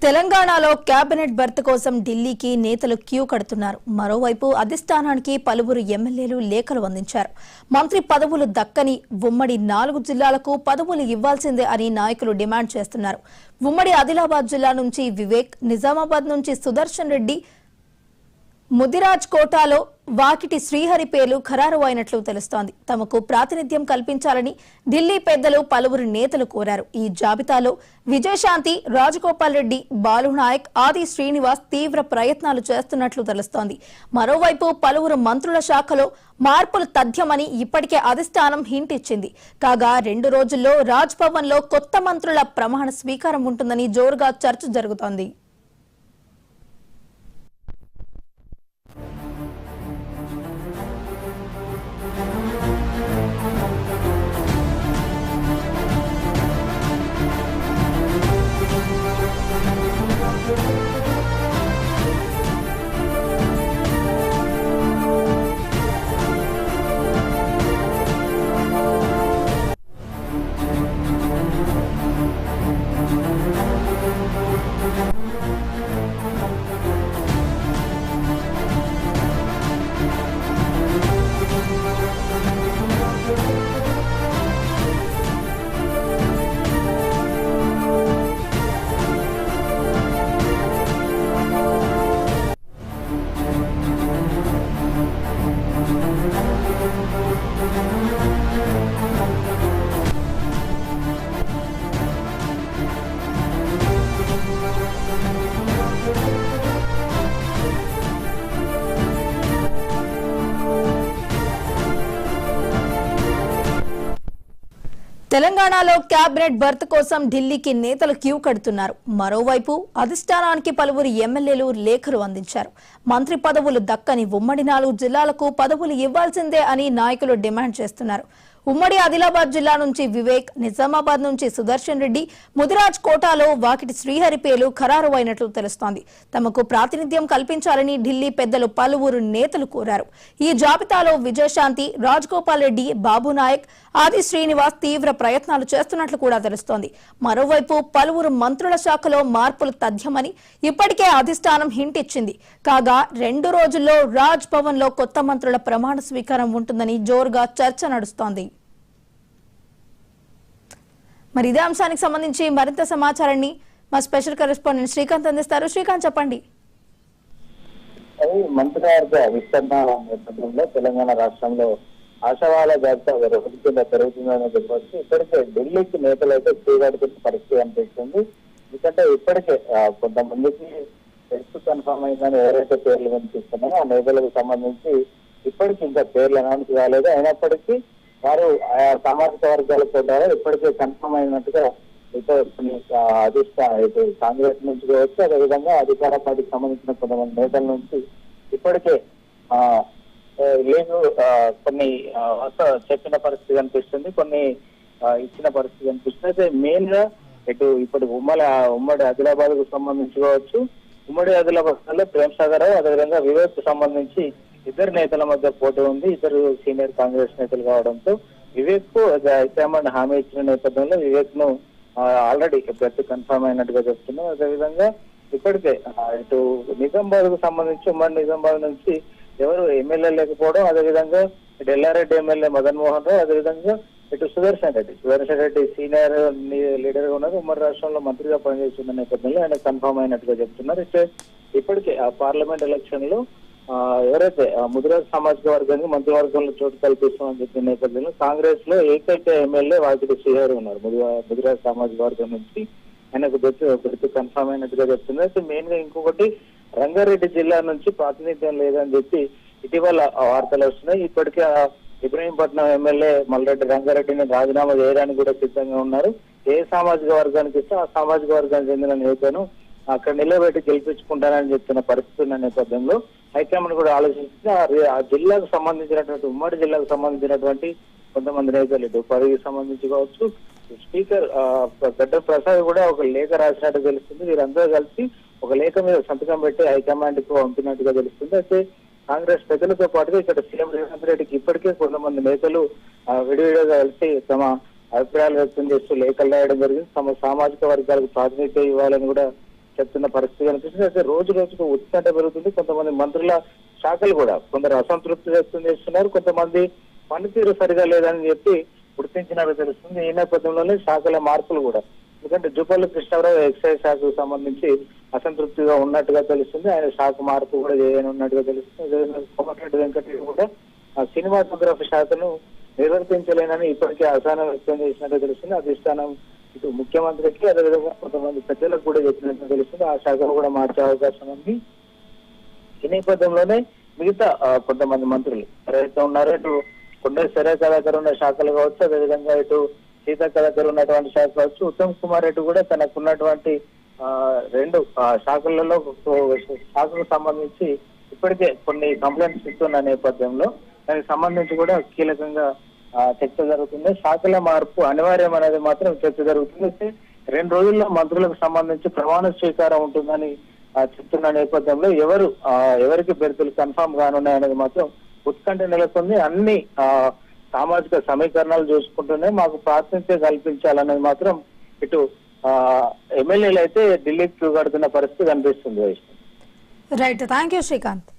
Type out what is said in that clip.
తెలంగాణలో cabinet birth కోసం ఢిల్లీకి నేతలు క్యూ కడుతున్నారు. మరోవైపు అధిష్టానానికి పలువురు ఎమ్మెల్యేలు లేఖలు అందించారు. మంత్రి పదవులు దక్కని ఉమ్మడి 4 జిల్లాలకు పదవులు ఇవ్వాల్సిందే అని నాయకులు డిమాండ్ చేస్తున్నారు. ఉమ్మడి ఆదిలాబాద్ జిల్లా నుంచి వివేక్, నిజామాబాద్ నుంచి సుదర్శన్ రెడ్డి, ముదిరాజ్ కోటాలో వాకిటి శ్రీహరి పేర్లు ఖరారు అయినట్లు తెలుస్తోంది. తమకు ప్రాతినిధ్యం కల్పించాలని ఢిల్లీ పెద్దలు పలువురు నేతలు కోరారు. ఈ జాబితాలో విజయశాంతి, రాజగోపాల్ రెడ్డి, బాలునాయక్, ఆది శ్రీనివాస్ తీవ్ర ప్రయత్నాలు చేస్తున్నట్లు తెలుస్తోంది. మరోవైపు పలువురు మంత్రుల శాఖలో మార్పులు తథ్యమని ఇప్పటికే అధిష్టానం హింట్ ఇచ్చింది. కాగా 2 రోజుల్లో రాజ్ భవన్ లో కొత్త మంత్రుల ప్రమాణ స్వీకారం ఉంటుందని జోరుగా చర్చ జరుగుతోంది. తెలంగాణలో కేబినెట్ బర్త్ కోసం ఢిల్లీకి నేతలు క్యూ కడుతున్నారు. మరోవైపు అధిష్టానానికి పలువురు ఎమ్మెల్యేలు లేఖలు అందించారు. మంత్రి పదవులు దక్కని ఉమ్మడి 4 జిల్లాలకు పదవులు ఇవ్వాల్సిందే అని నాయకులు డిమాండ్ చేస్తున్నారు. ఉమ్మడి ఆదిలాబాద్ జిల్లా నుంచి వివేక్, నిజామాబాద్ నుంచి సుదర్శన్ రెడ్డి, ముదిరాజ్ కోటాలో వాకిటి శ్రీహరి పేర్లు ఖరారు అయినట్లు తెలుస్తోంది. తమకు ప్రాతినిధ్యం కల్పించాలని ఢిల్లీ పెద్దలు పలువురు నేతలు కోరారు. ఈ జాబితాలో విజయశాంతి, రాజగోపాల్ రెడ్డి, బాబునాయక్, ఆది శ్రీనివాస్ తీవ్ర ప్రయత్నాలు చేస్తున్నట్లు కూడా తెలుస్తోంది. మరోవైపు పలువురు మంత్రుల శాఖలో మార్పులు తథ్యమని ఇప్పటికే అధిష్టానం హింట్ ఇచ్చింది. కాగా 2 రోజుల్లో రాజ్ భవన్ లో కొత్త మంత్రుల ప్రమాణ స్వీకారం ఉంటుందని జోరుగా చర్చ నడుస్తోంది. మరి ఇదే అంశానికి సంబంధించి మరింత సమాచారాన్ని మా స్పెషల్ కరెస్పాండెంట్ శ్రీకాంత్ అందిస్తారు. శ్రీకాంత్, చెప్పండి. మంత్రివర్గ విస్తరణ నేపథ్యంలో తెలంగాణ రాష్ట్రంలో ఆశావాల జాబితా పెరుగుతుందని చెప్పవచ్చు. ఇప్పటికే ఢిల్లీకి నేతలు అయితే చేపడుతున్న పరిస్థితి అనిపిస్తుంది. ఎందుకంటే ఇప్పటికే కొంతమందికి టెస్ట్ కన్ఫర్మ్ అయిందని ఎవరైతే పేర్లు వినిపిస్తున్నారో ఆ నేతలకు సంబంధించి ఇప్పటికి ఇంకా పేర్లు అనౌన్స్ కాలేదు. అయినప్పటికీ వారు ఆయా సామాజిక వర్గాల కూడా ఇప్పటికే కన్ఫర్మ్ అయినట్టుగా కాంగ్రెస్ నుంచి కావచ్చు, అదేవిధంగా అధికార పార్టీకి సంబంధించిన కొంతమంది నేతల నుంచి ఇప్పటికే లేదు కొన్ని చెప్పిన పరిస్థితి కనిపిస్తుంది, కొన్ని ఇచ్చిన పరిస్థితి కనిపిస్తుంది. అయితే మెయిన్ గా ఇప్పుడు ఉమ్మడి ఆదిలాబాద్ కు సంబంధించి కావచ్చు, ఉమ్మడి ఆదిలాబాద్ లో ప్రేమ్ సాగర్ అదేవిధంగా వివేక్ కు సంబంధించి 2 నేతల మధ్య పోటీ ఉంది. 2 సీనియర్ కాంగ్రెస్ నేతలు కావడంతో వివేక్ కు హైకమాండ్ హామీ ఇచ్చిన నేపథ్యంలో వివేక్ ను ఆల్రెడీ ప్రతి కన్ఫర్మ్ అయినట్టుగా చెప్తున్నాం. అదేవిధంగా ఇప్పటికే ఇటు నిజామాబాద్ కు సంబంధించి ఉమ్మడి నిజామాబాద్ నుంచి ఎవరు ఎమ్మెల్యే లేకపోవడం, అదేవిధంగా ఇటు ఎల్లారెడ్డి ఎమ్మెల్యే మదన్ మోహన్ రావు, అదేవిధంగా ఇటు సుదర్శన్ రెడ్డి సీనియర్ లీడర్ గా ఉన్నారు. ఉమ్మడి రాష్ట్రంలో మంత్రిగా పనిచేస్తున్న నేపథ్యంలో ఆయన కన్ఫర్మ్ అయినట్టుగా చెప్తున్నారు. ఇప్పటికే ఆ పార్లమెంట్ ఎలక్షన్ లో ఎవరైతే ముదిరాజ్ సామాజిక వర్గానికి మంత్రివర్గంలో చోటు కల్పిస్తామని చెప్పిన నేపథ్యంలో కాంగ్రెస్ లో ఏకైక ఎమ్మెల్యే వాకిటి శ్రీహరి ఉన్నారు. ముదిరాజ్ సామాజిక వర్గం నుంచి ఆయనకు బెర్త్ కన్ఫర్మ్ అయినట్టుగా చెప్తున్నారు. అయితే మెయిన్ గా ఇంకొకటి రంగారెడ్డి జిల్లా నుంచి ప్రాతినిధ్యం లేదని చెప్పి ఇటీవల వార్తలు వస్తున్నాయి. ఇప్పటికే ఇబ్రహీంపట్నం ఎమ్మెల్యే మల్రెడ్డి రంగారెడ్డిని రాజీనామా చేయడానికి కూడా సిద్ధంగా ఉన్నారు. ఏ సామాజిక వర్గానికి ఇస్తే ఆ సామాజిక వర్గానికి చెందిన నేతను అక్కడ నిలబెట్టి గెలిపించుకుంటానని చెప్తున్న పరిస్థితి ఉన్న నేపథ్యంలో హైకమాండ్ కూడా ఆలోచించి ఆ జిల్లాకు సంబంధించినటువంటి ఉమ్మడి జిల్లాకు సంబంధించినటువంటి కొంతమంది నేతలు ఇటు పదవికి సంబంధించి కావచ్చు, స్పీకర్ గడ్డ ప్రసాద్ కూడా ఒక లేఖ రాసినట్టు తెలుస్తుంది. వీరందరూ కలిసి ఒక లేఖ మీద సంతకం పెట్టి హైకమాండ్ కు పంపినట్టుగా తెలుస్తుంది. అయితే కాంగ్రెస్ పెద్దలతో పాటుగా ఇక్కడ సీఎం రేవంత్ రెడ్డికి ఇప్పటికే కొంతమంది నేతలు విడివిడిగా కలిసి తమ అభిప్రాయాలు వ్యక్తం చేస్తూ లేఖలు రాయడం జరిగింది. తమ సామాజిక వర్గాలకు ప్రాతినిధ్యం ఇవ్వాలని కూడా చెప్తున్న పరిస్థితి కనిపిస్తుంది. అయితే రోజు రోజుకు ఉత్కంఠ పెరుగుతుంది. కొంతమంది మంత్రుల శాఖలు కూడా కొందరు అసంతృప్తి వ్యక్తం చేస్తున్నారు, కొంతమంది పనితీరు సరిగా లేదని చెప్పి గుర్తించినట్టు తెలుస్తుంది. ఈ నేపథ్యంలోనే శాఖల మార్పులు కూడా, ఎందుకంటే జూపల్లి కృష్ణారావు ఎక్సైజ్ శాఖకు సంబంధించి అసంతృప్తిగా ఉన్నట్టుగా తెలుస్తుంది, ఆయన శాఖ మార్పు కూడా చేయనున్నట్టుగా తెలుస్తుంది. కోమటిరెడ్డి వెంకటరెడ్డి కూడా ఆ సినిమాటోగ్రఫీ శాఖను నిర్వర్తించలేనని ఇప్పటికే అసహనం వ్యక్తం చేసినట్టు తెలుస్తుంది. అధిష్టానం ఇటు ముఖ్యమంత్రికి అదేవిధంగా కొంతమంది పెద్దలకు కూడా చెప్పినట్టు తెలుస్తుంది. ఆ శాఖను కూడా మార్చే అవకాశం ఉంది. ఈ నేపథ్యంలోనే మిగతా కొంతమంది మంత్రులు ఎవరైతే ఉన్నారో, ఇటు కొండేశ్వర కళాకారు ఉన్న శాఖలు కావచ్చు, అదేవిధంగా ఇటు సీతక్క దగ్గర ఉన్నటువంటి శాఖ కావచ్చు, ఉత్తమ్ కుమార్ రెడ్డి కూడా తనకున్నటువంటి రెండు శాఖలలో శాఖకు సంబంధించి ఇప్పటికే కొన్ని కంప్లైంట్స్ ఇస్తున్న నేపథ్యంలో దానికి సంబంధించి కూడా కీలకంగా చర్చ జరుగుతుంది. శాఖల మార్పు అనివార్యం అనేది మాత్రం చర్చ జరుగుతుంది. అయితే 2 రోజుల్లో మంత్రులకు సంబంధించి ప్రమాణ స్వీకారం ఉంటుందని చెప్తున్న నేపథ్యంలో ఎవరికి బెర్తులు కన్ఫామ్ కానున్నాయనేది మాత్రం ఉత్కంఠ నెలకొంది. అన్ని సామాజిక సమీకరణాలు చూసుకుంటూనే మాకు ప్రాతినిధ్యం కల్పించాలనేది మాత్రం ఇటు ఎమ్మెల్యేలు అయితే ఢిల్లీకి కడుతున్న పరిస్థితి కనిపిస్తుంది. Right, thank you Srikanth.